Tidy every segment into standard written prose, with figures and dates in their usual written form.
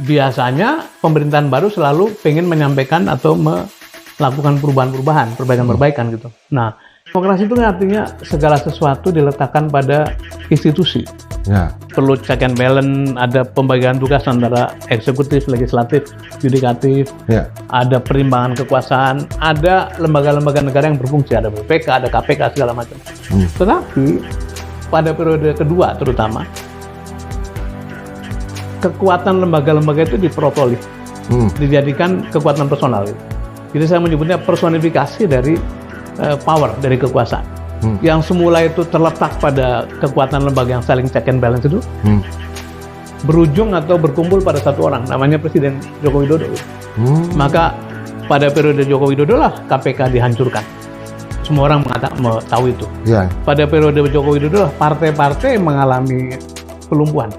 biasanya pemerintahan baru selalu pengen menyampaikan atau melakukan perbaikan-perbaikan gitu. Nah, demokrasi itu artinya segala sesuatu diletakkan pada institusi. Ya. Perlu check and balance, ada pembagian tugas antara eksekutif, legislatif, yudikatif, Ya. ada perimbangan kekuasaan, ada lembaga-lembaga negara yang berfungsi, ada BPK, ada KPK, segala macam. Tetapi pada periode kedua terutama, kekuatan lembaga-lembaga itu diprotoli, dijadikan kekuatan personal. Jadi saya menyebutnya personifikasi dari power, dari kekuasaan. Yang semula itu terletak pada kekuatan lembaga yang saling check and balance itu, berujung atau berkumpul pada satu orang, namanya Presiden Joko Widodo. Maka pada periode Joko Widodo lah KPK dihancurkan. Semua orang tahu itu. Ya. Pada periode Joko Widodo lah partai-partai mengalami kelumpuhan.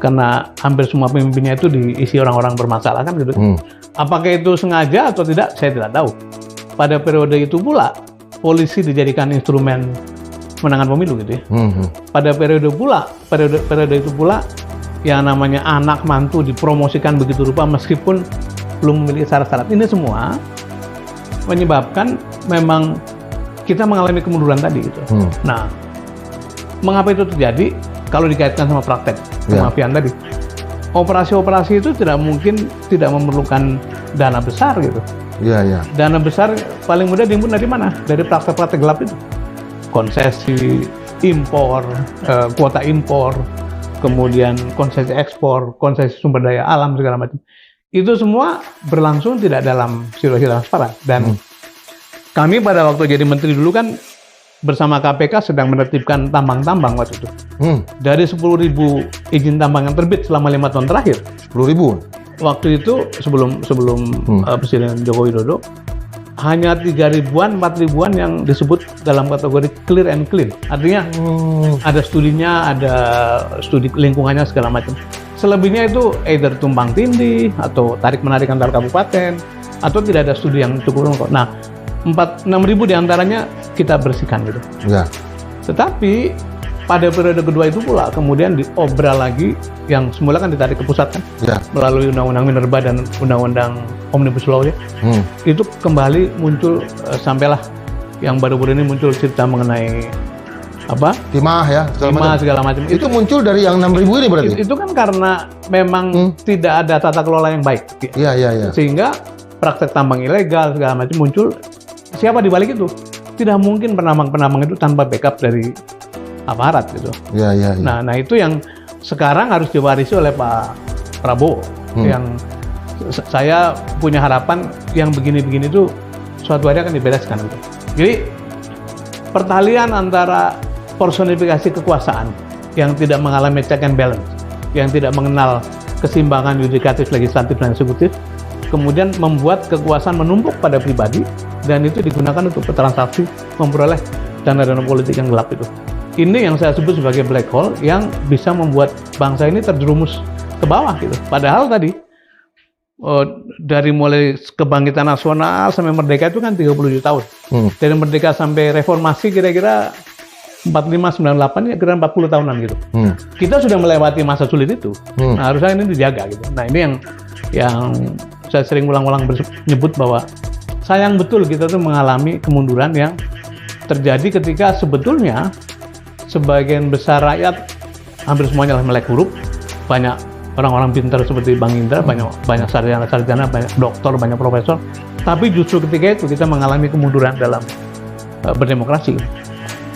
Karena hampir semua pemimpinnya itu diisi orang-orang bermasalah kan gitu. Apakah itu sengaja atau tidak, saya tidak tahu. Pada periode itu pula polisi dijadikan instrumen menangan pemilu gitu ya. Pada periode itu pula yang namanya anak mantu dipromosikan begitu rupa meskipun belum memiliki syarat-syarat. Ini semua menyebabkan memang kita mengalami kemunduran tadi gitu. Nah, mengapa itu terjadi? Kalau dikaitkan sama praktek kemafian tadi, operasi-operasi itu tidak mungkin tidak memerlukan dana besar gitu. Iya. Dana besar paling mudah diimpun dari mana? Dari praktek-praktek gelap itu. Konsesi impor, kuota impor, kemudian konsesi ekspor, konsesi sumber daya alam segala macam. Itu semua berlangsung tidak dalam situasi transparan. Dan kami pada waktu jadi menteri dulu kan bersama KPK sedang menertibkan tambang-tambang waktu itu. Dari 10.000 izin tambang yang terbit selama 5 tahun terakhir. 10.000? Waktu itu sebelum Presiden Joko Widodo, hanya 3.000-an, 4.000-an yang disebut dalam kategori clear and clean. Artinya ada studinya, ada studi lingkungannya segala macam. Selebihnya itu either tumpang tindih atau tarik-menarik antar kabupaten, atau tidak ada studi yang cukup lengkap. Nah, 6.000 diantaranya kita bersihkan gitu. Ya. Tetapi pada periode kedua itu pula kemudian diobral lagi yang semula kan ditarik ke pusat kan, melalui Undang-Undang Minerba dan Undang-Undang Omnibus Law ya. Itu kembali muncul sampailah yang baru-baru ini muncul cerita mengenai apa? Timah ya, segala macam. Itu muncul dari yang 6.000 ini berarti? Itu kan karena memang tidak ada tata kelola yang baik. Iya. Sehingga praktek tambang ilegal segala macam muncul. Siapa di balik itu? Tidak mungkin penambang-penambang itu tanpa backup dari aparat gitu. Iya. Nah itu yang sekarang harus diwarisi oleh Pak Prabowo. Yang saya punya harapan yang begini-begini itu suatu hari akan dibereskan gitu. Jadi pertalian antara personifikasi kekuasaan yang tidak mengalami check and balance, yang tidak mengenal keseimbangan yudikatif, legislatif, dan eksekutif, kemudian membuat kekuasaan menumpuk pada pribadi dan itu digunakan untuk bertransaksi memperoleh dana-dana politik yang gelap itu. Ini yang saya sebut sebagai black hole yang bisa membuat bangsa ini terjerumus ke bawah gitu. Padahal tadi dari mulai kebangkitan nasional sampai merdeka itu kan 37 tahun. Dari merdeka sampai reformasi kira-kira 45-98 ya kira 40 tahunan gitu. Kita sudah melewati masa sulit itu. Nah, harusnya ini dijaga gitu. Nah, ini yang saya sering ulang-ulang menyebut bahwa sayang betul kita tuh mengalami kemunduran yang terjadi ketika sebetulnya sebagian besar rakyat, hampir semuanya melek huruf, banyak orang-orang pintar seperti Bang Indra, banyak sarjana-sarjana, banyak doktor, banyak profesor, tapi justru ketika itu kita mengalami kemunduran dalam berdemokrasi.